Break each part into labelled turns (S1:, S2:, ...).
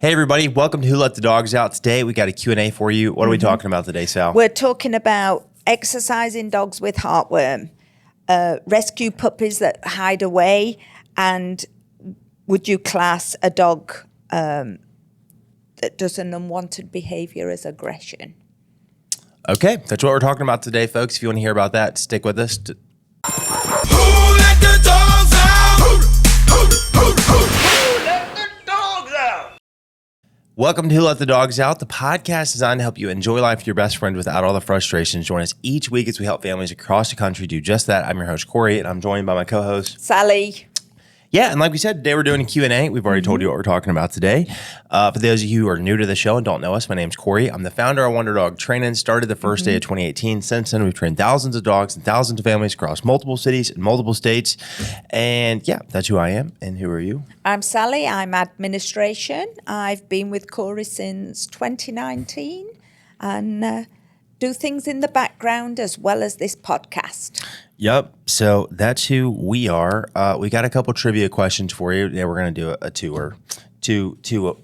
S1: Hey everybody, welcome to Who Let the Dogs Out. Today we got a Q&A for you. What are we talking about today, Sal?
S2: We're talking about exercising dogs with heartworm, rescue puppies that hide away, and would you class a dog that does an unwanted behavior as aggression?
S1: Okay, that's what we're talking about today, folks. If you want to hear about that, stick with us.
S3: Who let the dogs out? Who let the dogs out?
S1: Welcome to Who Let the Dogs Out, the podcast designed to help you enjoy life with your best friend without all the frustrations. Join us each week as we help families across the country do just that. I'm your host, Corey, and I'm joined by my co-host,
S2: Sally.
S1: Yeah, and like we said, today we're doing a Q&A. We've already told you what we're talking about today. For those of you who are new to the show and don't know us, my name's Corey. I'm the founder of Wonder Dog Training. Started the first day of 2018. Since then, we've trained thousands of dogs and thousands of families across multiple cities and multiple states. And yeah, that's who I am. And who are you?
S2: I'm Sally. I'm administration. I've been with Corey since 2019 and do things in the background as well as this podcast.
S1: Yep. So that's who we are. We got a couple trivia questions for you. Yeah, we're going to do two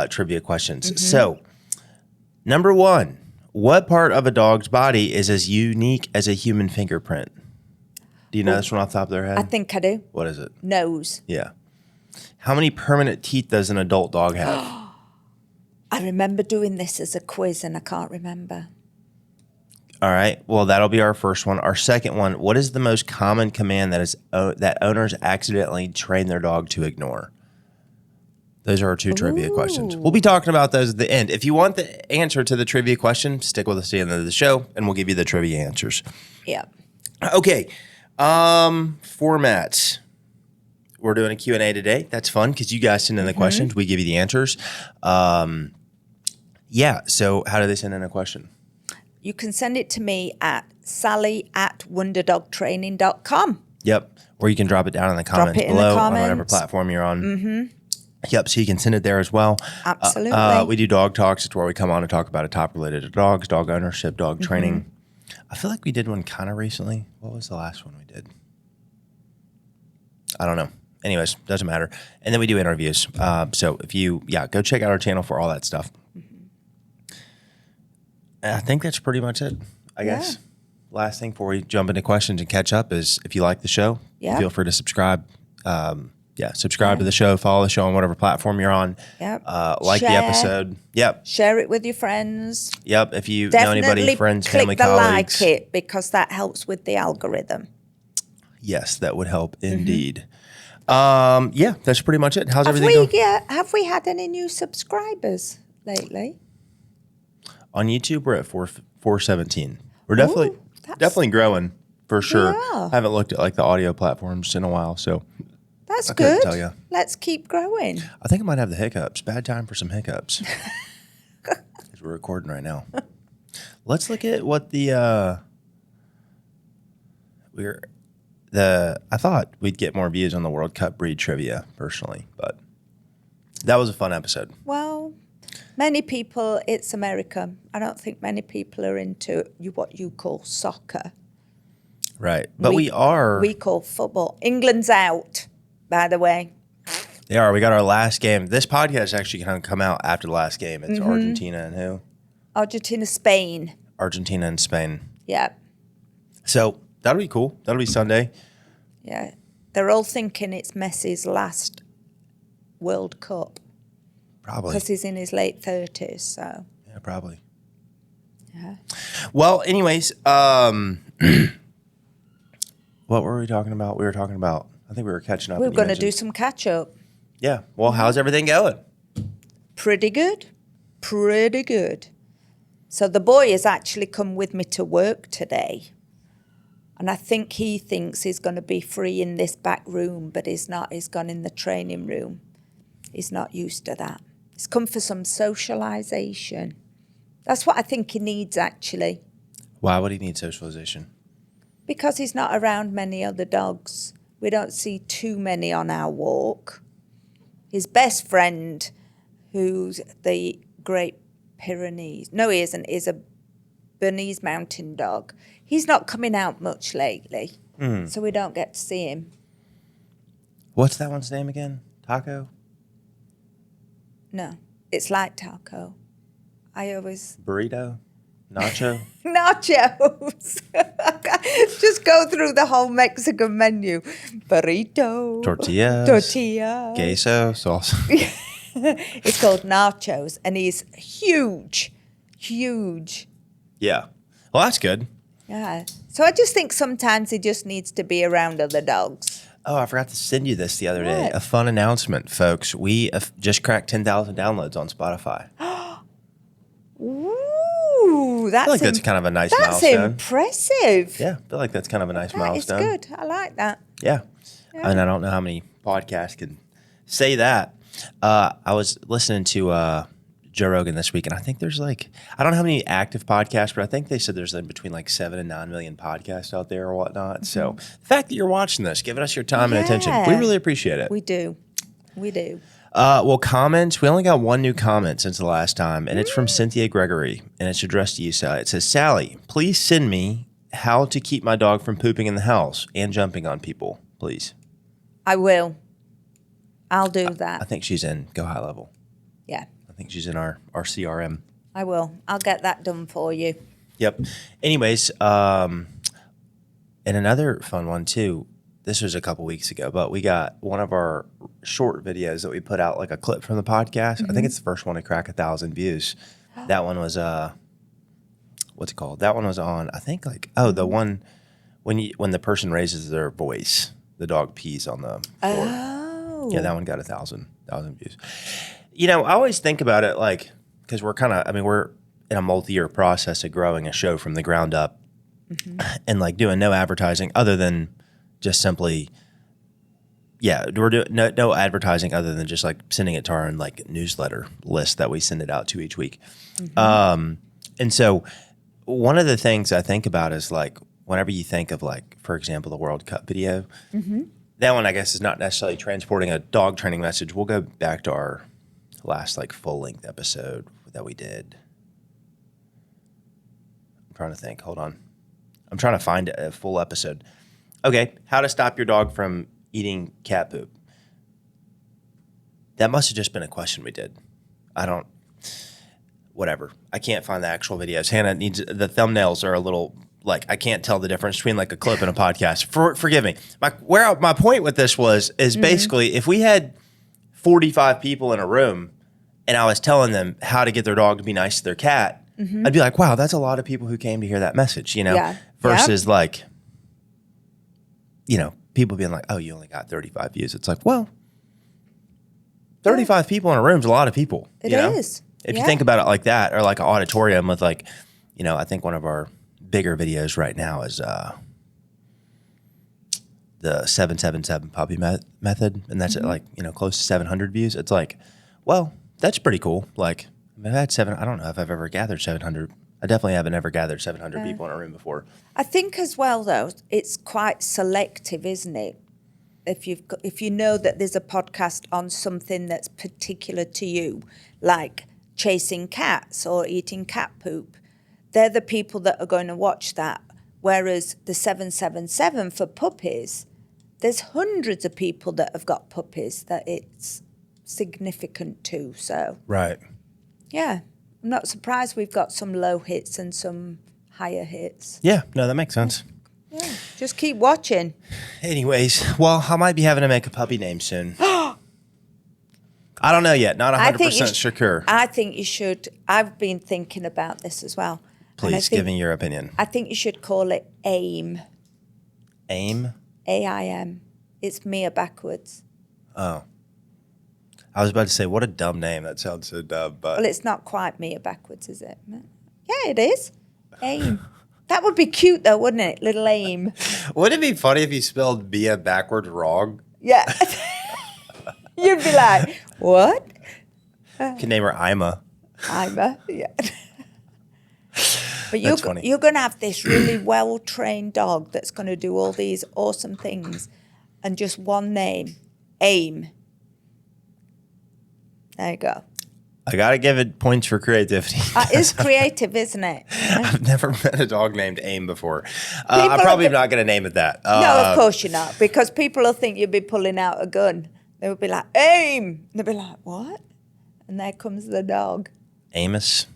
S1: trivia questions. So, number one, what part of a dog's body is as unique as a human fingerprint? Do you know this one off the top of their head?
S2: I think I do.
S1: What is it?
S2: Nose.
S1: Yeah. How many permanent teeth does an adult dog have?
S2: I remember doing this as a quiz and I can't remember.
S1: All right. Well, that'll be our first one. Our second one, what is the most common command that owners accidentally train their dog to ignore? Those are our two trivia questions. We'll be talking about those at the end. If you want the answer to the trivia question, stick with us to the end of the show, and we'll give you the trivia answers.
S2: Yeah.
S1: Okay. Formats. We're doing a Q&A today. That's fun because you guys send in the questions. We give you the answers. Yeah. So how do they send in a question?
S2: You can send it to me at sally@wonderdogtraining.com.
S1: Yep. Or you can drop it down in the comments below on whatever platform you're on. Yep. So you can send it there as well.
S2: Absolutely.
S1: We do dog talks. It's where we come on and talk about a topic related to dogs, dog ownership, dog training. I feel like we did one kind of recently. What was the last one we did? I don't know. Anyways, doesn't matter. And then we do interviews. So if you, go check out our channel for all that stuff. I think that's pretty much it, I guess. Last thing before we jump into questions and catch up is if you like the show, feel free to subscribe. Subscribe to the show, follow the show on whatever platform you're on.
S2: Yep.
S1: Like the episode. Yep.
S2: Share it with your friends.
S1: Yep. If you
S2: Definitely
S1: know anybody, friends, family,
S2: click the
S1: colleagues.
S2: like it because that helps with the algorithm.
S1: Yes, that would help indeed. That's pretty much it. How's everything going?
S2: Have we had any new subscribers lately?
S1: On YouTube, we're at 417. We're definitely growing for sure.
S2: Yeah.
S1: I haven't looked at like the audio platforms in a while, so
S2: That's
S1: I couldn't
S2: good.
S1: tell you.
S2: Let's keep growing.
S1: I think I might have the hiccups. Bad time for some hiccups. Because we're recording right now. Let's look at what I thought we'd get more views on the World Cup breed trivia personally, but that was a fun episode.
S2: Well, many people, it's America. I don't think many people are into what you call soccer.
S1: Right. But we are.
S2: We call football. England's out, by the way.
S1: They are. We got our last game. This podcast is actually going to come out after the last game. It's Argentina and who?
S2: Argentina, Spain.
S1: Argentina and Spain.
S2: Yeah.
S1: So that'll be cool. That'll be Sunday.
S2: Yeah. They're all thinking it's Messi's last World Cup.
S1: Probably.
S2: Because he's in his late 30s, so.
S1: Yeah, probably.
S2: Yeah.
S1: Well, anyways, what were we talking about? I think we were catching up.
S2: We're going to do some catch-up.
S1: Yeah. Well, how's everything going?
S2: Pretty good. Pretty good. So the boy has actually come with me to work today. And I think he thinks he's going to be free in this back room, but he's not. He's gone in the training room. He's not used to that. He's come for some socialization. That's what I think he needs, actually.
S1: Why would he need socialization?
S2: Because he's not around many other dogs. We don't see too many on our walk. His best friend, who's the Great Pyrenees, no, he isn't, is a Bernese mountain dog. He's not coming out much lately, so we don't get to see him.
S1: What's that one's name again? Taco?
S2: No, it's like taco. I always
S1: Burrito? Nacho?
S2: nachos. Just go through the whole Mexican menu. Burrito.
S1: Tortillas?
S2: Tortilla.
S1: Queso? Sauce?
S2: It's called nachos, and he's huge. Huge.
S1: Yeah. Well, that's good.
S2: Yeah. So I just think sometimes he just needs to be around other dogs.
S1: Oh, I forgot to send you this the other day.
S2: What?
S1: A fun announcement, folks. We just cracked 10,000 downloads on Spotify.
S2: Ooh, that's
S1: I feel like that's kind of a nice
S2: that's
S1: milestone.
S2: impressive.
S1: Yeah, I feel like that's kind of a nice
S2: That is
S1: milestone.
S2: good. I like that.
S1: Yeah. And I don't know how many podcasts can say that. I was listening to Joe Rogan this week, and I think there's like, I don't know how many active podcasts, but I think they said there's in between like 7 and 9 million podcasts out there or whatnot. So the fact that you're watching this, giving us your time and attention, we
S2: Yeah.
S1: really appreciate it.
S2: We do. We do.
S1: Well, comments, we only got one new comment since the last time, and it's from Cynthia Gregory, and it's addressed to you, Sally. It says, Sally, please send me how to keep my dog from pooping in the house and jumping on people, please.
S2: I will. I'll do
S1: I
S2: that.
S1: think she's in Go High Level.
S2: Yeah,
S1: I think she's in our CRM.
S2: I will. I'll get that done for you.
S1: Yep. Anyways, and another fun one too. This was a couple weeks ago, but we got one of our short videos that we put out, like a clip from the podcast. I think it's the first one to crack 1,000 views. That one was what's it called? That one was on, I think, like, the one when the person raises their voice, the dog pees on the floor.
S2: Oh.
S1: Yeah, that one got 1,000 views. You know, I always think about it like, because we're we're in a multi-year process of growing a show from the ground up and like doing no advertising other than just simply, we're doing no advertising other than just like sending it to our own like newsletter list that we send it out to each week. And so one of the things I think about is like, whenever you think of like, for example, the World Cup video, that one I guess is not necessarily transporting a dog training message. We'll go back to our last like full length episode that we did. I'm trying to think. Hold on. I'm trying to find a full episode. Okay, how to stop your dog from eating cat poop. That must have just been a question we did. Whatever. I can't find the actual videos. Hannah needs, the thumbnails are a little, like, I can't tell the difference between like a clip and a podcast. Forgive me. My point with this is basically if we had 45 people in a room and I was telling them how to get their dog to be nice to their cat, I'd be like, wow, that's a lot of people who came to hear that message, you know,
S2: Yeah.
S1: versus like, you know, people being like, oh, you only got 35 views. It's like, well, 35 people in a room is a lot of people.
S2: It
S1: you know?
S2: is.
S1: If you
S2: Yeah.
S1: think about it like that, or like an auditorium with like, you know, I think one of our bigger videos right now is the 777 puppy method. And that's at like, you know, close to 700 views. It's like, well, that's pretty cool. Like, I've had I don't know if I've ever gathered 700. I definitely haven't ever gathered 700 people in a room before.
S2: I think as well, though, it's quite selective, isn't it? If you know that there's a podcast on something that's particular to you, like chasing cats or eating cat poop, they're the people that are going to watch that. Whereas the 777 for puppies, there's hundreds of people that have got puppies that it's significant to. So,
S1: Right.
S2: yeah, I'm not surprised we've got some low hits and some higher hits.
S1: Yeah, no, that makes sense.
S2: Yeah, just keep watching.
S1: Anyways, well, I might be having to make a puppy name soon. I don't know yet. Not 100% sure.
S2: I think you should. I've been thinking about this as well. And I
S1: Please
S2: think-
S1: give me your opinion.
S2: I think you should call it AIM.
S1: AIM?
S2: AIM. It's Mia backwards.
S1: Oh. I was about to say, what a dumb name. That sounds so dumb, but
S2: Well, it's not quite Mia backwards, is it? Yeah, it is. AIM. That would be cute, though, wouldn't it? Little AIM.
S1: wouldn't it be funny if you spelled Mia backwards wrong?
S2: Yeah. You'd be like, what?
S1: You can name her Ima.
S2: Yeah. But
S1: That's funny.
S2: you're going to have this really well-trained dog that's going to do all these awesome things and just one name, AIM. There you go.
S1: I got to give it points for creativity.
S2: It's creative, isn't it?
S1: I've never met a dog named AIM before.
S2: People
S1: I'm probably
S2: are-
S1: not going to name it that.
S2: No, of course you're not, because people will think you'll be pulling out a gun. They will be like, AIM. They'll be like, what? And there comes the dog.
S1: Amos.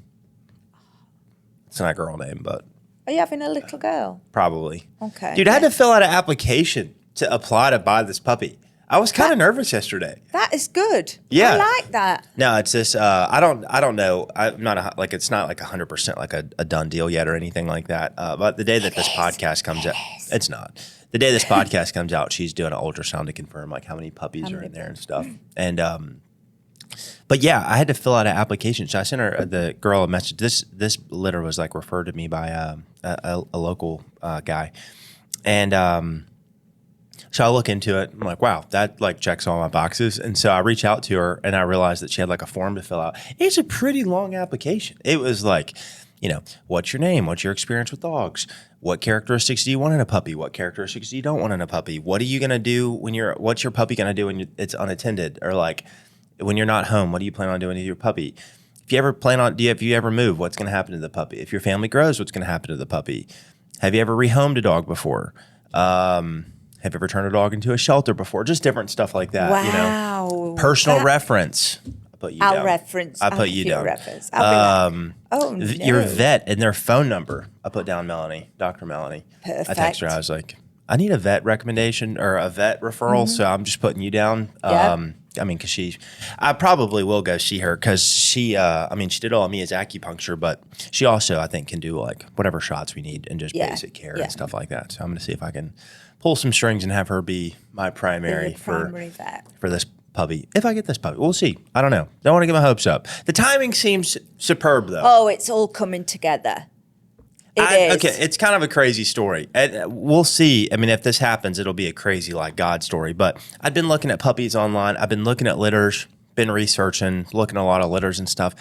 S1: It's not a girl name, but
S2: Are you having a little girl?
S1: probably.
S2: Okay.
S1: Dude, I had to fill out an application to apply to buy this puppy. I was kind of nervous yesterday.
S2: That is good.
S1: Yeah.
S2: I like that.
S1: No, it's this. I don't know. I'm not like it's not like 100% like a done deal yet or anything like that. But the day that this podcast comes out, it's not. The day this podcast comes out, she's doing an ultrasound to confirm like how many puppies are in there and stuff. And but yeah, I had to fill out an application. So I sent her the girl a message. This litter was like referred to me by a local guy, and so I look into it. I'm like, wow, that like checks all my boxes. And so I reach out to her, and I realized that she had like a form to fill out. It's a pretty long application. It was like, what's your name? What's your experience with dogs? What characteristics do you want in a puppy? What characteristics do you don't want in a puppy? What are you gonna do what's your puppy gonna do when it's unattended, or like when you're not home? What do you plan on doing with your puppy? If you ever if you ever move, what's gonna happen to the puppy? If your family grows, what's gonna happen to the puppy? Have you ever rehomed a dog before? Have you ever turned a dog into a shelter before? Just different stuff like that.
S2: Wow.
S1: Personal reference. I put you down.
S2: I'll reference.
S1: I put you down.
S2: Reference. I'll be like, oh, no.
S1: Your vet and their phone number. I put down Melanie, Dr. Melanie.
S2: Perfect.
S1: I texted her. I was like, I need a vet recommendation or a vet referral, so I'm just putting you down.
S2: Yep.
S1: I mean, because I probably will go see her because she did all of me as acupuncture, but she also, I think, can do like whatever shots we need and just basic care and stuff like that. So I'm going to see if I can pull some strings and have her be my primary
S2: vet
S1: for this puppy. If I get this puppy, we'll see. I don't know. Don't want to get my hopes up. The timing seems superb, though.
S2: Oh, it's all coming together. It is.
S1: Okay, it's kind of a crazy story. We'll see. I mean, if this happens, it'll be a crazy, like, God story. But I've been looking at puppies online. I've been looking at litters, been researching, looking at a lot of litters and stuff.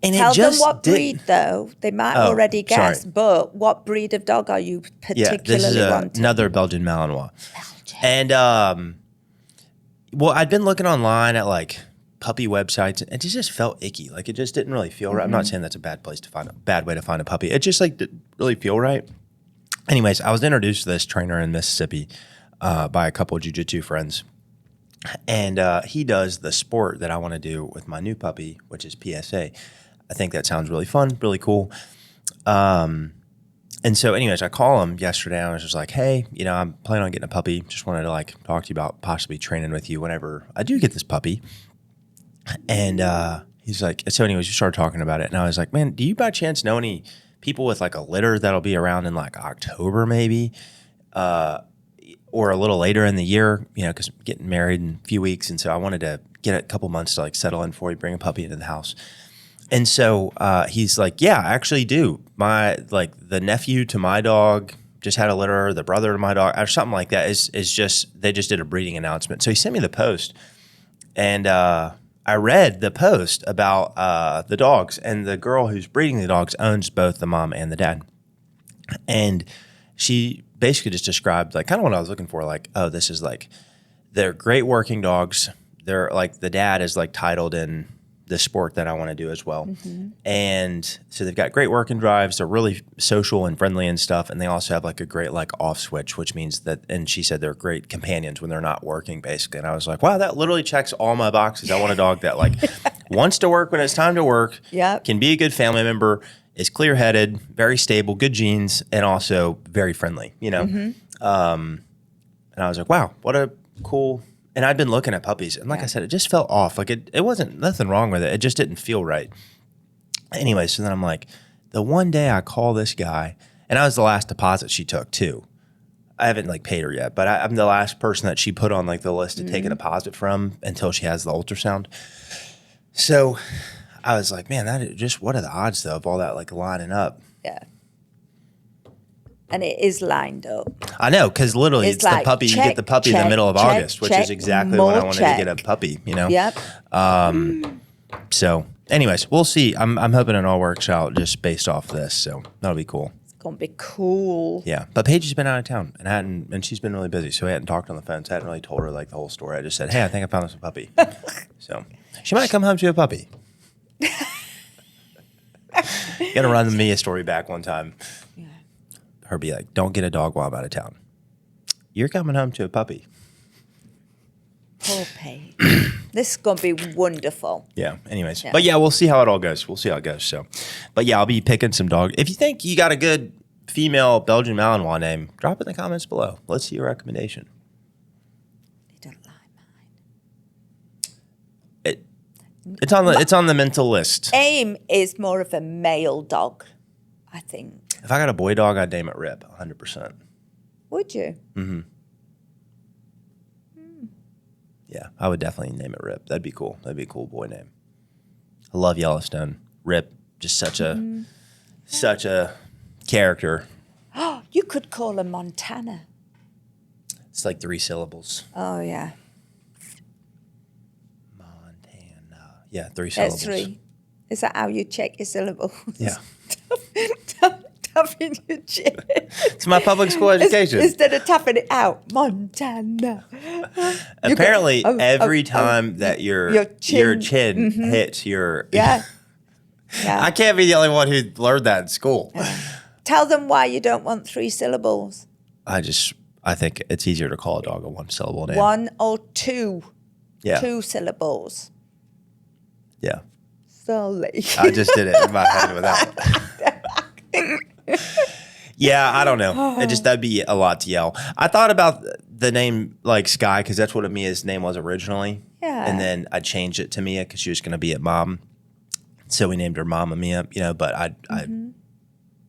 S1: And
S2: Tell them what breed, though. They might already guess.
S1: Sorry.
S2: But what breed of dog are you particularly
S1: this is
S2: wanting?
S1: another Belgian Malinois. And, well, I'd been looking online at, like, puppy websites, and it just felt icky. Like, it just didn't really feel right. I'm not saying that's a bad way to find a puppy. It just like didn't really feel right. Anyways, I was introduced to this trainer in Mississippi by a couple of jiu-jitsu friends, and he does the sport that I want to do with my new puppy, which is PSA. I think that sounds really fun, really cool. And so anyways, I call him yesterday, and I was just like, hey, I'm planning on getting a puppy. Just wanted to like talk to you about possibly training with you whenever I do get this puppy. And he's like, so anyways, we started talking about it. And I was like, man, do you by chance know any people with like a litter that'll be around in like October maybe? Or a little later in the year, because I'm getting married in a few weeks. And so I wanted to get a couple months to like settle in before we bring a puppy into the house. And so he's like, yeah, I actually do. The nephew to my dog just had a litter, the brother to my dog, or something like that is just, they just did a breeding announcement. So he sent me the post, and I read the post about the dogs, and the girl who's breeding the dogs owns both the mom and the dad. And she basically just described like kind of what I was looking for. Like, oh, this is like, they're great working dogs. They're like, the dad is like titled in the sport that I want to do as well. Mm-hmm. And so they've got great working drives. They're really social and friendly and stuff. And they also have like a great like off switch, which means that, and she said they're great companions when they're not working basically. And I was like, wow, that literally checks all my boxes. I want a dog that like wants to work when it's time to work, can be a good family member, is clear-headed, very stable, good genes, and also very friendly, Mm-hmm. And I was like, wow, what a cool. And I'd been looking at puppies, and like I said, it just felt off. Like it wasn't nothing wrong with it. It just didn't feel right. Anyway, so then I'm like, the one day I call this guy, and I was the last deposit she took too. I haven't like paid her yet, but I'm the last person that she put on like the list to take a deposit from until she has the ultrasound. So I was like, man, what are the odds though of all that like lining up?
S2: Yeah. And it is lined up.
S1: I know, because literally it's
S2: like,
S1: the puppy. You get the puppy in the middle of August, which is exactly when I wanted to get a puppy,
S2: Yep.
S1: So anyways, we'll see. I'm hoping it all works out just based off this. So that'll be cool.
S2: It's going to be cool.
S1: Yeah. But Paige has been out of town and she's been really busy. So I hadn't talked on the phone. So I hadn't really told her like the whole story. I just said, hey, I think I found us a puppy. So she might come home to a puppy. Gonna run me a story back one time. Her be like, don't get a dog while I'm out of town. You're coming home to a puppy.
S2: Poor Paige. This is going to be wonderful.
S1: Yeah. Anyways,
S2: Yeah.
S1: but yeah, we'll see how it all goes. We'll see how it goes. So, but yeah, I'll be picking some dog. If you think you got a good female Belgian Malinois name, drop it in the comments below. Let's see your recommendation.
S2: You don't like mine.
S1: It's on the mental list.
S2: Aim is more of a male dog, I think.
S1: If I got a boy dog, I'd name it Rip, 100%.
S2: Would you?
S1: Yeah, I would definitely name it Rip. That'd be cool. That'd be a cool boy name. I love Yellowstone. Rip, just such a character.
S2: You could call her Montana.
S1: It's like 3 syllables.
S2: Oh, yeah.
S1: Montana. Yeah, 3
S2: That's
S1: syllables.
S2: 3. Is that how you check your syllables?
S1: Yeah.
S2: Tapping your chin.
S1: It's my public school education.
S2: Instead of tapping it out, Montana.
S1: Apparently,
S2: go,
S1: every time that your chin hits your...
S2: Yeah.
S1: I can't be the only one who learned that in school.
S2: Tell them why you don't want 3 syllables.
S1: I think it's easier to call a dog a 1-syllable name.
S2: 1 or 2.
S1: Yeah.
S2: 2 syllables.
S1: Yeah.
S2: Solely.
S1: I just did it in my head without. Yeah, I don't know. That'd be a lot to yell. I thought about the name like Sky because that's what Mia's name was originally.
S2: Yeah.
S1: And then I changed it to Mia because she was going to be at Mom. So we named her Mama Mia, but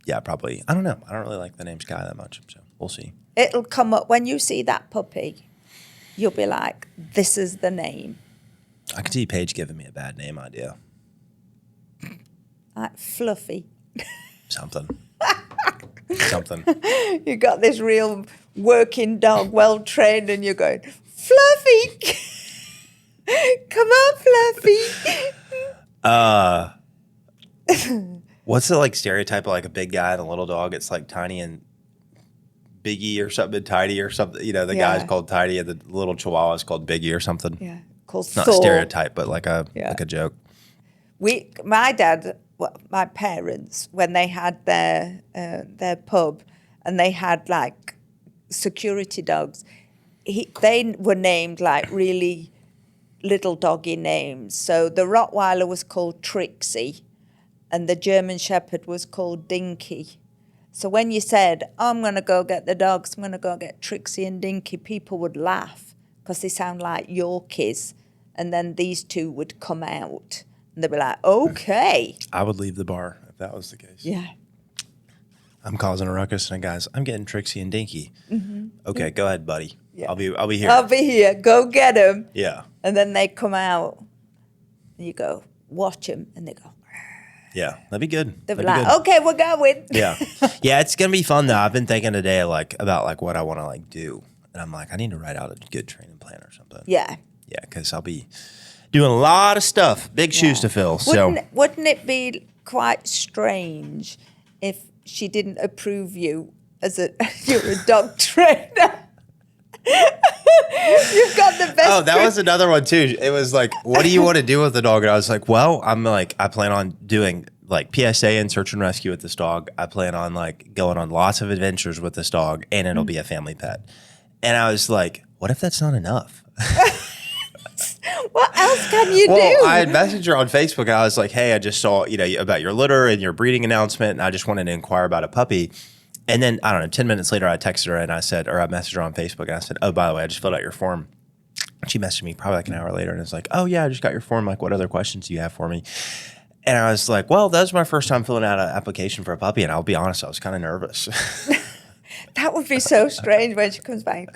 S1: yeah, probably. I don't know. I don't really like the name Sky that much. So we'll see.
S2: It'll come up when you see that puppy. You'll be like, this is the name.
S1: I can see Paige giving me a bad name idea.
S2: Like Fluffy.
S1: Something.
S2: You got this real working dog, well trained, and you're going, Fluffy. Come on, Fluffy.
S1: What's the like stereotype of like a big guy and a little dog? It's like Tiny and Biggie or something, Tidy or something. You know, the guy's called Tidy and the little Chihuahua is called Biggie or something.
S2: Yeah, called
S1: Not
S2: Thor.
S1: stereotype, but like a joke.
S2: My dad, my parents, when they had their pub, and they had like security dogs, they were named like really little doggy names. So the Rottweiler was called Trixie, and the German Shepherd was called Dinky. So when you said, I'm going to go get the dogs, I'm going to go get Trixie and Dinky, people would laugh because they sound like Yorkies. And then these 2 would come out. And they'd be like, okay.
S1: I would leave the bar if that was the case.
S2: Yeah.
S1: I'm causing a ruckus, and guys, I'm getting Trixie and Dinky. Okay, go ahead, buddy.
S2: Yeah.
S1: I'll be here.
S2: I'll be here. Go get them.
S1: Yeah.
S2: And then they come out. And you go, watch them. And they go,
S1: Yeah, that'd be good.
S2: they'll be
S1: That'd
S2: like, okay, we're going.
S1: Yeah. Yeah, it's going to be fun, though. I've been thinking today about what I want to do. And I'm like, I need to write out a good training plan or something.
S2: Yeah.
S1: Yeah, because I'll be doing a lot of stuff. Big shoes to fill.
S2: Wouldn't it be quite strange if she didn't approve you as you're a dog trainer? You've got the best.
S1: Oh, that was another one too. It was like, what do you want to do with the dog? And I was like, well, I plan on doing like PSA and search and rescue with this dog. I plan on like going on lots of adventures with this dog, and it'll be a family pet. And I was like, what if that's not enough?
S2: What else can you do?
S1: Well, I had messaged her on Facebook, and I was like, hey, I just saw, about your litter and your breeding announcement, and I just wanted to inquire about a puppy. And then, I don't know, 10 minutes later, I texted her and I messaged her on Facebook, and I said, oh, by the way, I just filled out your form. She messaged me probably like an hour later, and it's like, oh, yeah, I just got your form. Like, what other questions do you have for me? And I was like, well, that was my first time filling out an application for a puppy, and I'll be honest, I was kind of nervous.
S2: That would be so strange when she comes back.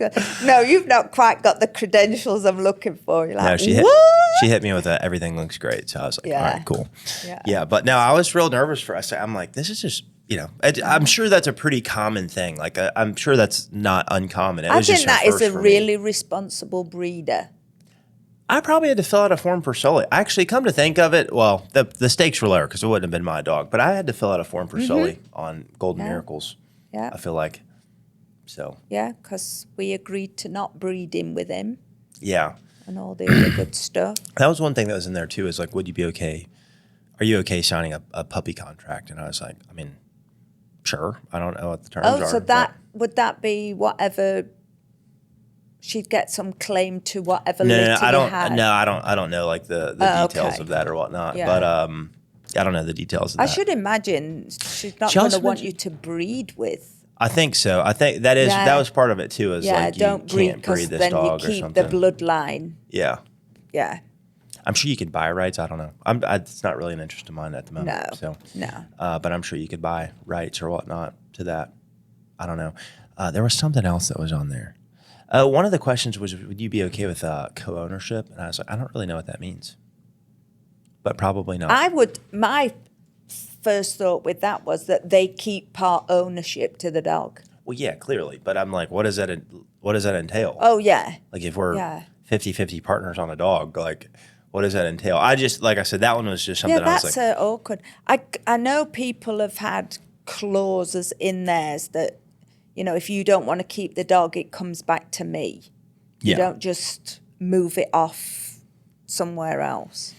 S2: No, you've not quite got the credentials I'm looking for. You're like,
S1: No, she hit me with a, everything looks great. So I was like, all right, cool. Yeah. But no, I was real nervous for us. I'm like, this is just, I'm sure that's a pretty common thing. Like, I'm sure that's not uncommon.
S2: I think that is a really responsible breeder.
S1: I probably had to fill out a form for Sully. Actually, come to think of it, well, the stakes were lower because it wouldn't have been my dog. But I had to fill out a form for Sully on Golden Miracles.
S2: Yeah.
S1: I feel like. So.
S2: Yeah, because we agreed to not breed him with him.
S1: Yeah.
S2: And all the other good stuff.
S1: That was one thing that was in there too, is like, would you be okay? Are you okay signing a puppy contract? And I was like, I mean, sure. I don't know what the terms are.
S2: Oh, so would that be whatever she'd get some claim to whatever
S1: No,
S2: litter
S1: no, I
S2: you
S1: don't.
S2: had.
S1: No, I don't know like the details
S2: okay.
S1: of that or whatnot.
S2: Yeah.
S1: But I don't know the details of
S2: I
S1: that.
S2: should imagine she's not
S1: She
S2: going to
S1: also
S2: want
S1: mentioned-
S2: you to breed with.
S1: I think so. I think that
S2: Yeah.
S1: was part of it too. Is
S2: Yeah,
S1: like you
S2: don't breed
S1: can't
S2: because
S1: breed this
S2: then you
S1: dog or
S2: keep
S1: something.
S2: the bloodline.
S1: Yeah.
S2: Yeah.
S1: I'm sure you could buy rights. I don't know. It's not really an interest of mine at the moment.
S2: No.
S1: So,
S2: No.
S1: but I'm sure you could buy rights or whatnot to that. I don't know. There was something else that was on there. One of the questions was, would you be okay with co-ownership? And I was like, I don't really know what that means, but probably not.
S2: I would. My first thought with that was that they keep part ownership to the dog.
S1: Well, yeah, clearly. But I'm like, what does that entail?
S2: Oh yeah.
S1: Like if we're
S2: Yeah.
S1: 50-50 partners on a dog, like what does that entail? I just, like I said, that one was just something
S2: Yeah,
S1: I was
S2: that's
S1: like,
S2: awkward. I know people have had clauses in theirs that, you know, if you don't want to keep the dog, it comes back to me. You
S1: Yeah.
S2: don't just move it off somewhere else.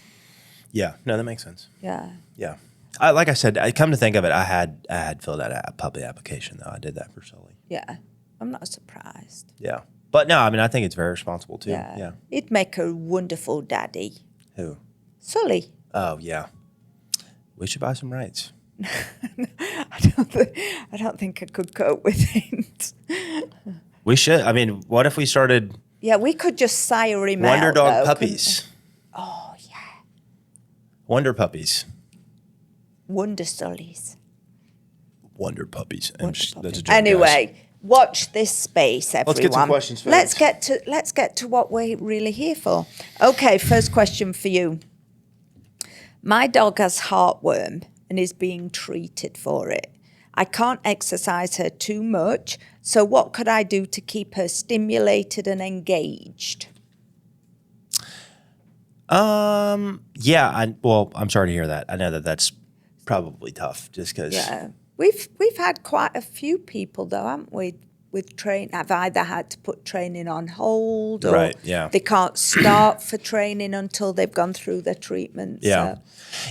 S1: yeah, no, that makes sense.
S2: Yeah.
S1: Yeah. Like I said, I come to think of it, I had filled out a puppy application though. I did that for Sully.
S2: Yeah. I'm not surprised.
S1: Yeah. But no, I mean, I think it's very responsible too.
S2: Yeah.
S1: Yeah.
S2: He'd make a wonderful daddy.
S1: Who?
S2: Sully.
S1: Oh, yeah. We should buy some rights.
S2: I don't think I could cope with it.
S1: We should. I mean, what if we started
S2: Yeah, we could just sire him
S1: Wonder
S2: out.
S1: Dog
S2: though,
S1: puppies?
S2: Oh, yeah.
S1: Wonder puppies.
S2: Wonder Sullies.
S1: Wonder puppies.
S2: Wonder
S1: That's a
S2: puppies.
S1: joke, guys.
S2: Anyway, watch this space, everyone.
S1: Let's get some questions, folks.
S2: Let's get to what we're really here for. Okay, first question for you. My dog has heartworm and is being treated for it. I can't exercise her too much, so what could I do to keep her stimulated and engaged?
S1: Yeah. Well, I'm sorry to hear that. I know that that's probably tough just because.
S2: Yeah, we've had quite a few people though, haven't we? With train, have either had to put training on hold, or
S1: Right, yeah.
S2: they can't start for training until they've gone through their treatment.
S1: Yeah.
S2: So.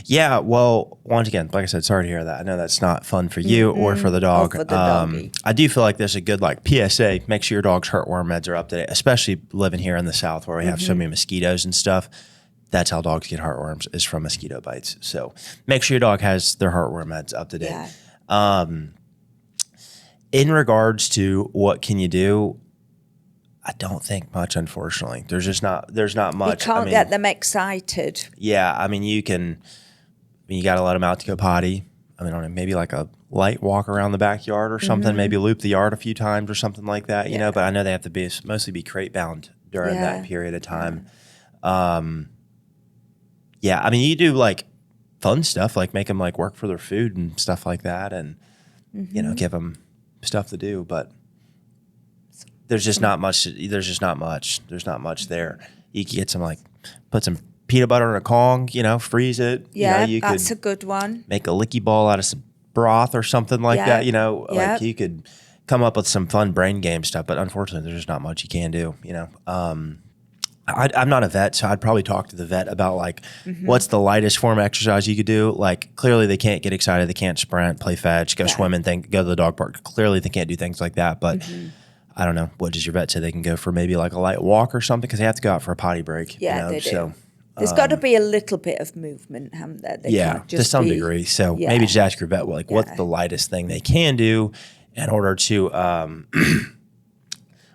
S1: Yeah. Well, once again, like I said, sorry to hear that. I know that's not fun for you or for the dog.
S2: Or for the doggy.
S1: I do feel like there's a good like PSA. Make sure your dog's heartworm meds are up to date, especially living here in the South where we have so many mosquitoes and stuff. That's how dogs get heartworms is from mosquito bites. So make sure your dog has their heartworm meds up to date.
S2: Yeah.
S1: In regards to what can you do, I don't think much, unfortunately. There's not much.
S2: You can't
S1: I mean,
S2: get them excited.
S1: yeah, I mean, you got to let them out to go potty. I mean, I don't know, maybe like a light walk around the backyard or something, maybe loop the yard a few times or something like that, you know, but I know they have to mostly be crate bound during that period of time. Yeah, I mean, you do like fun stuff, like make them like work for their food and stuff like that and, you know, give them stuff to do, but there's just not much. There's not much there. You can get some put some peanut butter in a Kong, you know, freeze it.
S2: Yeah,
S1: you know,
S2: that's a good one.
S1: make a licky ball out of some broth or something like
S2: Yeah.
S1: that. You know,
S2: Yeah.
S1: like you could come up with some fun brain game stuff, but unfortunately, there's just not much you can do. You know, I'm not a vet, so I'd probably talk to the vet about what's the lightest form of exercise you could do. Like clearly they can't get excited, they can't sprint, play fetch, go swimming, go to the dog park. Clearly they can't do things like that. But I don't know. What does your vet say? They can go for maybe like a light walk or something because they have to go out for a potty break.
S2: Yeah,
S1: you know?
S2: they do.
S1: So
S2: There's got to be a little bit of movement, haven't there? They
S1: yeah,
S2: can't
S1: to
S2: just
S1: some
S2: be-
S1: degree. So
S2: Yeah.
S1: maybe just ask your vet what's
S2: Yeah.
S1: the lightest thing they can do in order to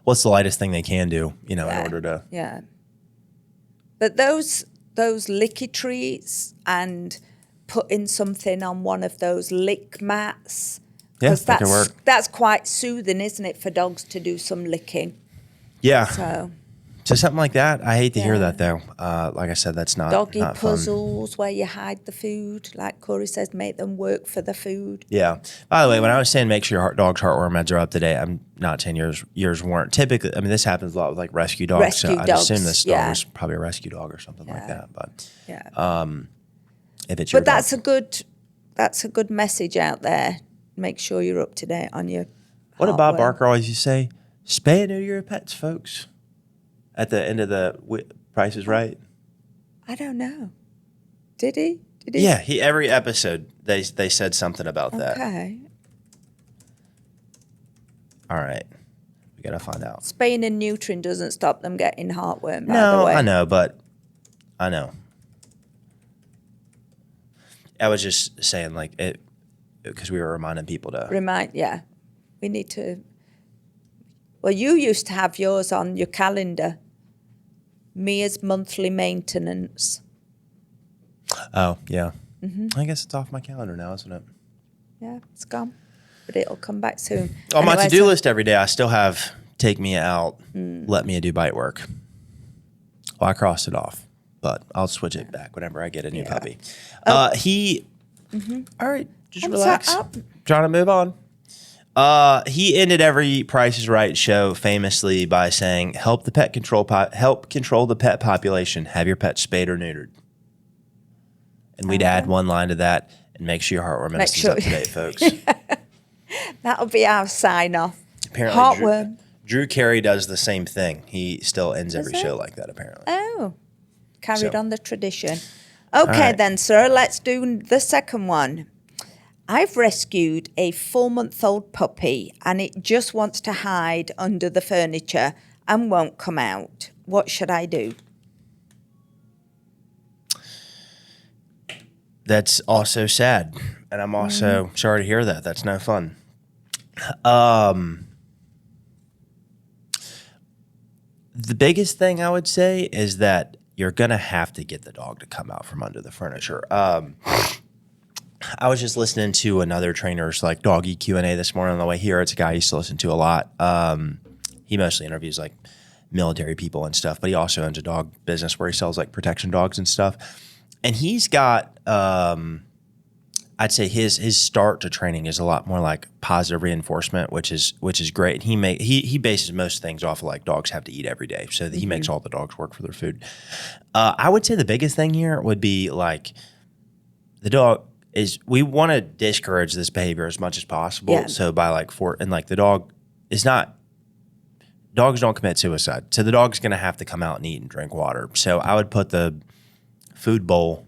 S1: what's the lightest thing they can do, you know, in order to
S2: Yeah. But those licky treats and putting something on one of those lick mats,
S1: Yeah,
S2: 'cause
S1: that could work.
S2: that's quite soothing, isn't it, for dogs to do some licking?
S1: Yeah.
S2: So
S1: So something like that. I hate to hear
S2: Yeah.
S1: that though. Like I said, that's not
S2: doggy
S1: not fun.
S2: puzzles where you hide the food, like Corey says, make them work for the food.
S1: Yeah. By the way, when I was saying make sure your dog's heartworm meds are up to date, I'm not saying yours weren't. Typically, I mean, this happens a lot with like rescue dogs.
S2: Rescue
S1: so I'd
S2: dogs,
S1: assume this dog
S2: yeah.
S1: was probably a rescue dog or something like that. But
S2: Yeah.
S1: if it's your
S2: But that's
S1: dog,
S2: a good message out there. Make sure you're up to date on your
S1: what did Bob
S2: heartworm.
S1: Barker always used to say? Spay and neuter your pets, folks. At the end of the Price is Right.
S2: I don't know. Did he? Did he?
S1: Yeah, every episode they said something about that.
S2: Okay.
S1: All right. We got to find out.
S2: Spaying and neutering doesn't stop them getting heartworm, by the
S1: No,
S2: way.
S1: I know, but I know. I was just saying, like, it, because we were reminding people to.
S2: Yeah. We need to. Well, you used to have yours on your calendar. Mia's monthly maintenance.
S1: Oh, yeah. I guess it's off my calendar now, isn't it?
S2: Yeah, it's gone. But it'll come back soon.
S1: On my
S2: Anyway,
S1: to-do
S2: so-
S1: list every day, I still have take Mia out, let Mia do bite work. Well, I crossed it off, but I'll switch it back whenever I get a new puppy. All right, just
S2: I'm
S1: relax.
S2: sorry,
S1: Trying to move on. He ended every Price is Right show famously by saying, help control the pet population. Have your pet spayed or neutered. And we'd add one line to that and make sure your heartworm is up to date, folks.
S2: That'll be our sign off.
S1: Apparently,
S2: Heartworm.
S1: Drew Carey does the same thing. He still ends every show like that, apparently.
S2: Oh, carried
S1: So.
S2: on the tradition. Okay,
S1: right.
S2: then, sir, let's do the second one. I've rescued a 4-month-old puppy and it just wants to hide under the furniture and won't come out. What should I do?
S1: That's also sad. And I'm also sorry to hear that. That's no fun. The biggest thing I would say is that you're going to have to get the dog to come out from under the furniture. I was just listening to another trainer's like doggy Q&A this morning on the way here. It's a guy I used to listen to a lot. He mostly interviews like military people and stuff, but he also owns a dog business where he sells like protection dogs and stuff. And he's got, I'd say his start to training is a lot more like positive reinforcement, which is great. He bases most things off of like dogs have to eat every day, so that he makes all the dogs work for their food. I would say the biggest thing here would be like the dog is we want to discourage this behavior as much as possible.
S2: Yeah.
S1: So by like the dog is not. Dogs don't commit suicide, so the dog's going to have to come out and eat and drink water. So I would put the food bowl.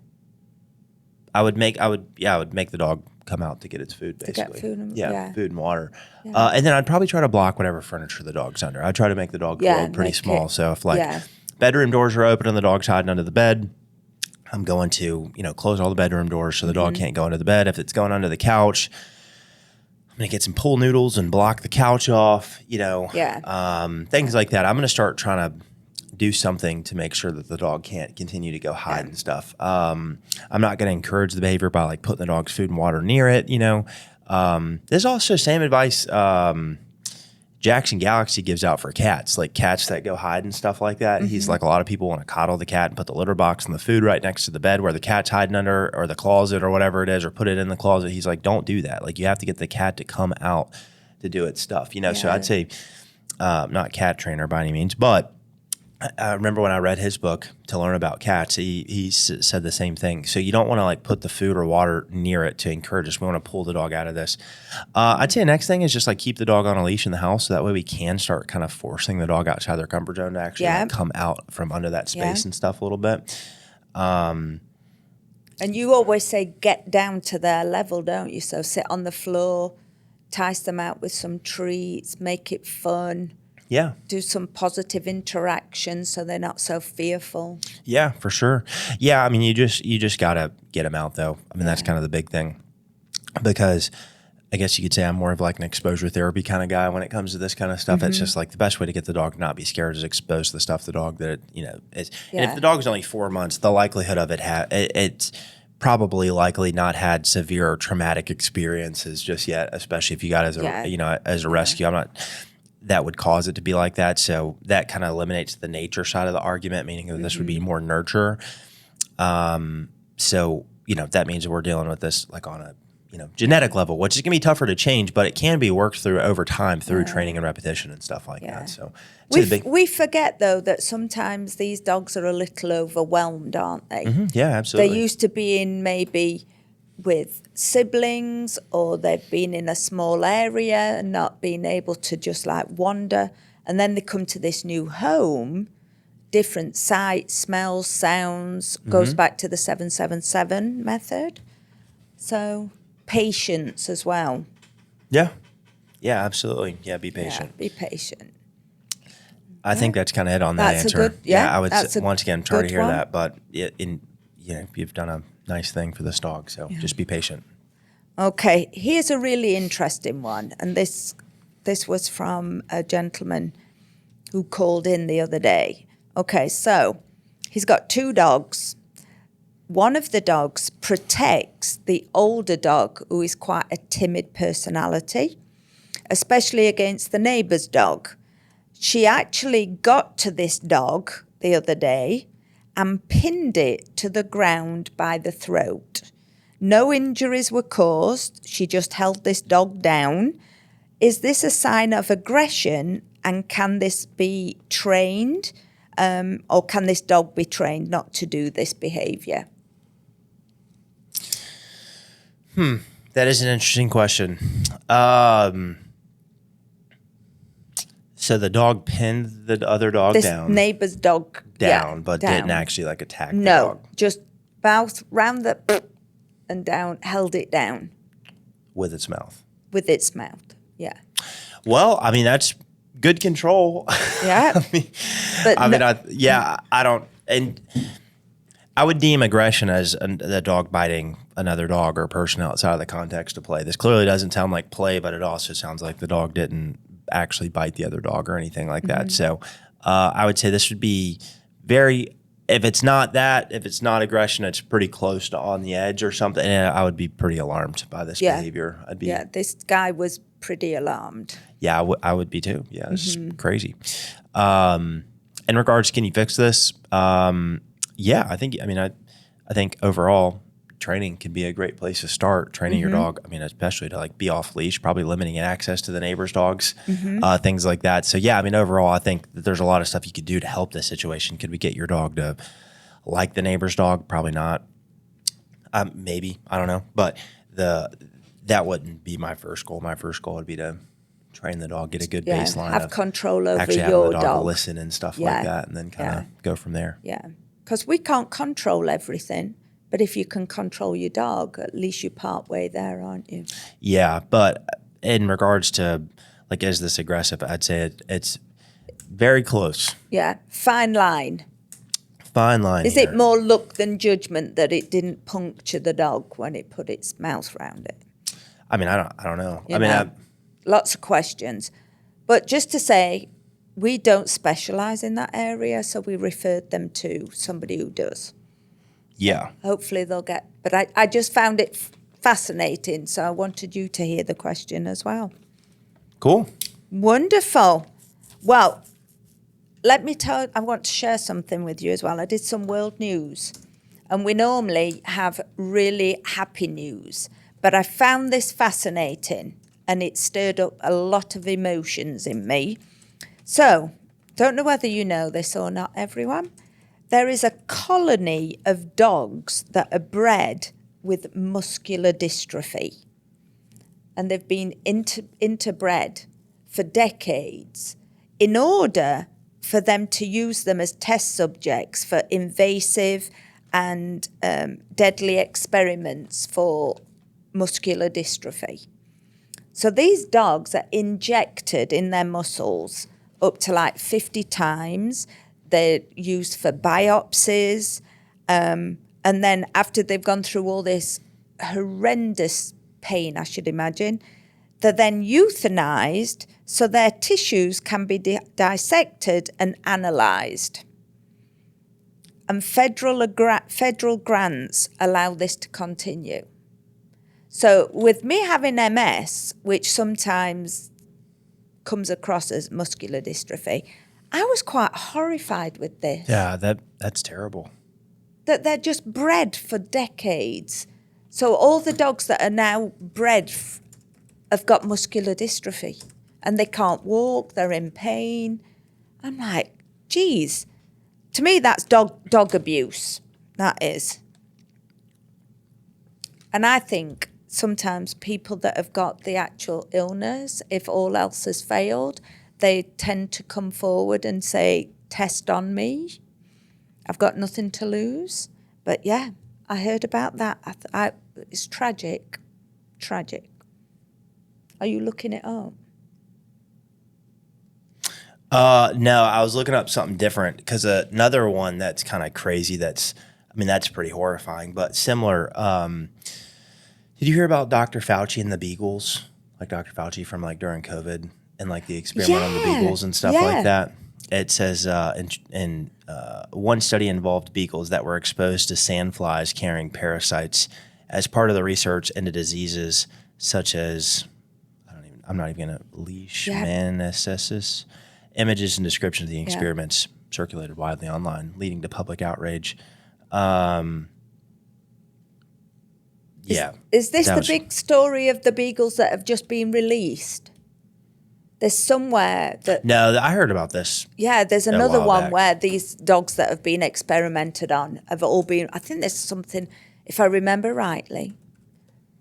S1: I would make the dog come out to get its food, basically.
S2: To get food and,
S1: food and water. And then I'd probably try to block whatever furniture the dog's under. I'd try to make the dog world pretty small. So if bedroom doors are open and the dog's hiding under the bed, I'm going to, close all the bedroom doors so the dog can't go under the bed. If it's going under the couch, I'm going to get some pool noodles and block the couch off, things like that. I'm going to start trying to do something to make sure that the dog can't continue to go hide and stuff. I'm not going to encourage the behavior by like putting the dog's food and water near it. There's also same advice Jackson Galaxy gives out for cats, like cats that go hide and stuff like that. He's like, a lot of people want to coddle the cat and put the litter box and the food right next to the bed where the cat's hiding under, or the closet or whatever it is, or put it in the closet. He's like, don't do that. Like, you have to get the cat to come out to do its stuff, So I'd say not cat trainer by any means, but I remember when I read his book to learn about cats, he said the same thing. So you don't want to like put the food or water near it to encourage us. We want to pull the dog out of this. I'd say the next thing is just like keep the dog on a leash in the house. So that way we can start kind of forcing the dog outside their comfort zone to actually like, come out from under that space and stuff a little bit.
S2: And you always say get down to their level, don't you? So sit on the floor, entice them out with some treats, make it fun.
S1: Yeah.
S2: Do some positive interaction so they're not so fearful.
S1: Yeah, for sure. Yeah, I mean, you just gotta get them out though. I mean, that's kind of the big thing, because I guess you could say I'm more of like an exposure therapy kind of guy when it comes to this kind of stuff. It's just like the best way to get the dog to not be scared is expose to the stuff the dog that is. And if the dog's only 4 months, the likelihood of it's probably likely not had severe or traumatic experiences just yet, especially if you got as a rescue. That would cause it to be like that. So that kind of eliminates the nature side of the argument, meaning that this would be more nurture. So, that means we're dealing with this like on a, genetic level, which is going to be tougher to change, but it can be worked through over time through training and repetition and stuff like that. So
S2: we forget though that sometimes these dogs are a little overwhelmed, aren't they?
S1: Yeah, absolutely.
S2: They're used to being maybe with siblings, or they've been in a small area and not being able to just like wander, and then they come to this new home, different sights, smells, sounds, goes back to the 777 method. So patience as well.
S1: Yeah, absolutely. Yeah, be patient.
S2: Yeah, be patient.
S1: I think that's kind of it on that
S2: That's a
S1: answer.
S2: good- yeah,
S1: I would
S2: that's a
S1: once again, sorry to
S2: good
S1: hear
S2: one.
S1: that, but you've done a nice thing for this dog, so just be patient.
S2: Okay, here's a really interesting one, and this was from a gentleman who called in the other day. Okay, so he's got 2 dogs. One of the dogs protects the older dog, who is quite a timid personality, especially against the neighbour's dog. She actually got to this dog the other day and pinned it to the ground by the throat. No injuries were caused. She just held this dog down. Is this a sign of aggression, and can this be trained, or can this dog be trained not to do this behaviour?
S1: That is an interesting question. So the dog pinned the other dog
S2: This
S1: down,
S2: neighbour's dog
S1: but didn't actually like attack the
S2: No,
S1: dog
S2: just mouth round the and down, held it down
S1: with its mouth.
S2: with its mouth. Yeah.
S1: Well, I mean, that's good control.
S2: Yeah. But
S1: I don't, and I would deem aggression as the dog biting another dog or person outside of the context of play. This clearly doesn't sound like play, but it also sounds like the dog didn't actually bite the other dog or anything like that. So I would say this would be if it's not aggression, it's pretty close to on the edge or something. And I would be pretty alarmed by this behavior.
S2: This guy was pretty alarmed.
S1: Yeah, I would be too. Yeah, it's crazy. In regards, can you fix this? Yeah, I think overall training can be a great place to start. Training your dog. I mean, especially to like be off leash, probably limiting access to the neighbors' dogs, things like that. So yeah, I mean, overall, I think that there's a lot of stuff you could do to help this situation. Could we get your dog to like the neighbor's dog? Probably not. Maybe, I don't know, but that wouldn't be my first goal. My first goal would be to train the dog, get a good baseline,
S2: have control over
S1: actually
S2: your
S1: have the dog
S2: dog.
S1: listen and stuff like that, and then kind of go from there.
S2: Yeah, because we can't control everything, but if you can control your dog, at least you're part way there, aren't you?
S1: Yeah, but in regards to like, is this aggressive? I'd say it's very close.
S2: Yeah, fine line.
S1: Fine line.
S2: Is it more luck than judgment that it didn't puncture the dog when it put its mouth round it?
S1: I mean, I don't know.
S2: You know, lots of questions. But just to say, we don't specialise in that area, so we referred them to somebody who does.
S1: Yeah.
S2: Hopefully they'll get... But I just found it fascinating, so I wanted you to hear the question as well.
S1: Cool.
S2: Wonderful. Well, let me tell... I want to share something with you as well. I did some world news, and we normally have really happy news, but I found this fascinating, and it stirred up a lot of emotions in me. So, don't know whether you know this or not, everyone. There is a colony of dogs that are bred with muscular dystrophy. And they've been interbred for decades in order for them to use them as test subjects for invasive and deadly experiments for muscular dystrophy. So these dogs are injected in their muscles up to like 50 times. They're used for biopsies. And then after they've gone through all this horrendous pain, I should imagine, they're then euthanized so their tissues can be dissected and analysed. And federal grants allow this to continue. So with me having MS, which sometimes comes across as muscular dystrophy, I was quite horrified with this.
S1: Yeah, that's terrible.
S2: That they're just bred for decades. So all the dogs that are now bred have got muscular dystrophy and they can't walk, they're in pain. I'm like, geez, to me that's dog abuse, that is. And I think sometimes people that have got the actual illness, if all else has failed, they tend to come forward and say, test on me. I've got nothing to lose. But yeah, I heard about that. It's tragic. Tragic. Are you looking it up?
S1: No, I was looking up something different because another one that's kind of crazy. That's pretty horrifying, but similar. Did you hear about Dr. Fauci and the beagles? Like Dr. Fauci from like during COVID and like the experiment on the beagles and stuff like that. It says in one study involved beagles that were exposed to sandflies carrying parasites as part of the research into diseases such as I'm not even gonna leishmaniasis. Images and descriptions of the experiments circulated widely online, leading to public outrage.
S2: Is this the big story of the beagles that have just been released? There's somewhere that...
S1: No, I heard about this.
S2: Yeah, there's another one
S1: back.
S2: where these dogs that have been experimented on have all been... I think there's something, if I remember rightly,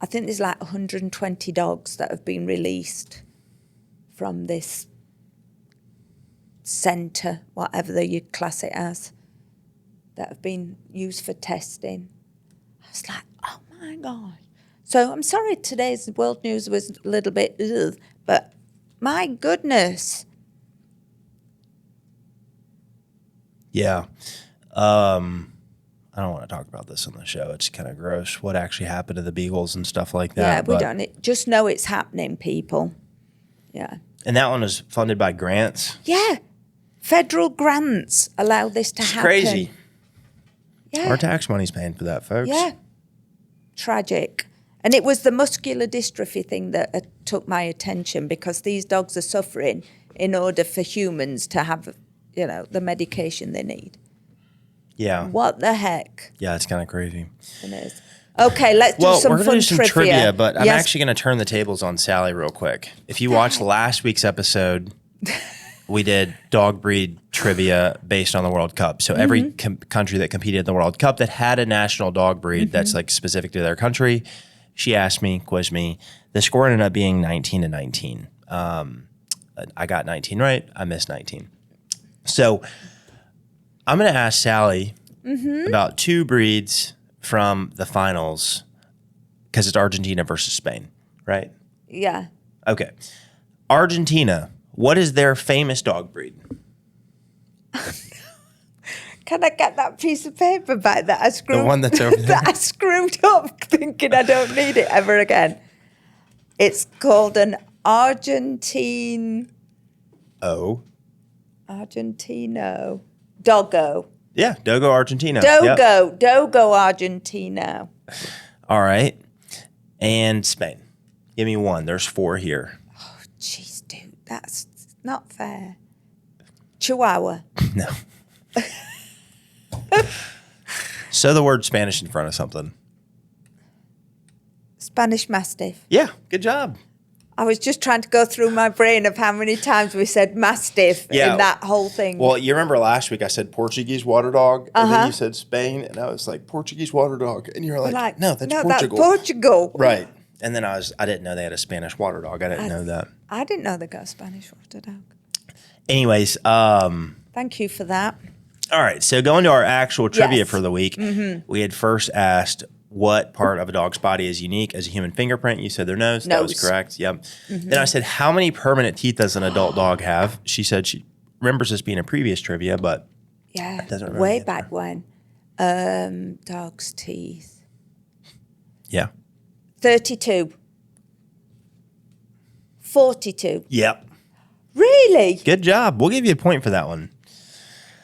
S2: I think there's like 120 dogs that have been released from this centre, whatever you class it as, that have been used for testing. I was like, oh my God. So I'm sorry today's world news was a little bit, but my goodness.
S1: Yeah. I don't want to talk about this on the show. It's kind of gross what actually happened to the beagles and stuff like that.
S2: Yeah, we don't. Just know it's happening, people. Yeah.
S1: And that one was funded by grants.
S2: Yeah. Federal grants allow this to happen.
S1: Crazy.
S2: Yeah.
S1: Our tax money's paying for that, folks.
S2: Yeah. Tragic. And it was the muscular dystrophy thing that took my attention because these dogs are suffering in order for humans to have, the medication they need.
S1: Yeah.
S2: What the heck?
S1: Yeah, it's kind of crazy.
S2: It is. Okay, let's do some
S1: we're
S2: fun
S1: do some trivia, but I'm
S2: Yes.
S1: actually going to turn the tables on Sally real quick. If you watched last week's episode, we did dog breed trivia based on the World Cup. So every country that competed in the World Cup that had a national dog breed that's like specific to their country, she asked me, quizzed me. The score ended up being 19-19. I got 19 right. I missed 19. So I'm going to ask Sally about two breeds from the finals because it's Argentina versus Spain, right?
S2: Yeah.
S1: Okay. Argentina, what is their famous dog breed?
S2: Can I get that piece of paper back that I screwed?
S1: The one that's over there?
S2: That I screwed up thinking I don't need it ever again. It's called an Argentino. Doggo.
S1: Yeah, Dogo Argentino.
S2: Dogo Argentino.
S1: All right. And Spain. Give me one. There's four here.
S2: Oh, jeez, dude, that's not fair. Chihuahua.
S1: No. So the word Spanish in front of something.
S2: Spanish Mastiff.
S1: Yeah, good job.
S2: I was just trying to go through my brain of how many times we said Mastiff in that whole thing.
S1: Well, you remember last week I said Portuguese water dog, and then you said Spain, and I was like, Portuguese water dog. And you're like, no, that's Portugal.
S2: That's Portugal.
S1: Right. And then I didn't know they had a Spanish water dog. I didn't know that.
S2: I didn't know they got a Spanish water dog.
S1: Anyways.
S2: Thank you for that.
S1: All right. So going to our actual trivia for the week, we had first asked what part of a dog's body is unique as a human fingerprint. You said their nose. That was correct. Yep. Then I said, how many permanent teeth does an adult dog have? She said she remembers this being a previous trivia, but doesn't remember
S2: way back when. Dog's teeth.
S1: Yeah.
S2: 32. 42.
S1: Yep.
S2: Really?
S1: Good job. We'll give you a point for that one.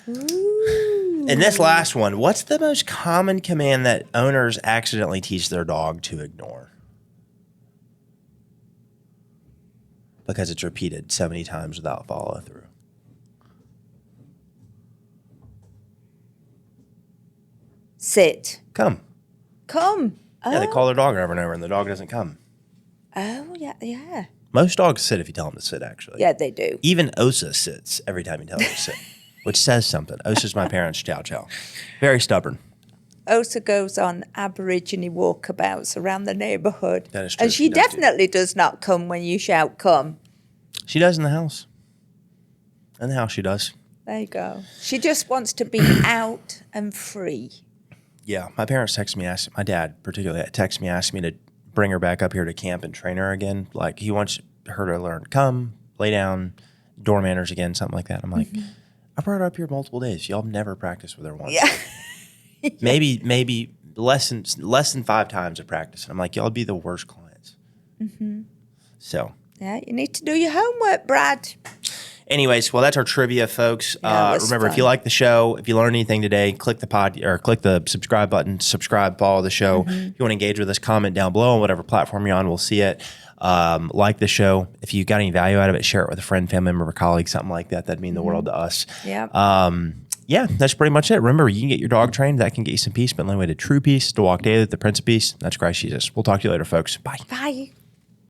S2: Ooh.
S1: And this last one, what's the most common command that owners accidentally teach their dog to ignore? Because it's repeated so many times without follow through.
S2: Sit.
S1: Come.
S2: Come.
S1: Yeah, they call their dog over and over and the dog doesn't come.
S2: Oh, yeah.
S1: Most dogs sit if you tell them to sit, actually.
S2: Yeah, they do.
S1: Even Osa sits every time you tell her to sit, which says something. Osa's my parents' chow chow. Very stubborn.
S2: Osa goes on Aborigine walkabouts around the neighborhood.
S1: That is true.
S2: And she definitely does not come when you shout, come.
S1: She does in the house. In the house, she does.
S2: There you go. She just wants to be out and free.
S1: Yeah, my parents text me, my dad particularly, texted me, asked me to bring her back up here to camp and train her again. Like, he wants her to learn come, lay down, door manners again, something like that. I'm like, I brought her up here multiple days. Y'all never practiced with her once.
S2: Yeah.
S1: Maybe less than 5 times of practice. And I'm like, y'all would be the worst clients. So.
S2: Yeah, you need to do your homework, Brad.
S1: Anyways, well, that's our trivia, folks.
S2: Yeah, it was
S1: Remember, if you
S2: fun.
S1: like the show, if you learned anything today, click the subscribe button, subscribe, follow the show. If you want to engage with us, comment down below on whatever platform you're on. We'll see it. Like the show. If you got any value out of it, share it with a friend, family member, colleague, something like that. That'd mean the world to us.
S2: Yeah.
S1: Yeah, that's pretty much it. Remember, you can get your dog trained. That can get you some peace, but the only way to true peace is to walk daily with the Prince of Peace. That's Christ Jesus. We'll talk to you later, folks. Bye.
S2: Bye.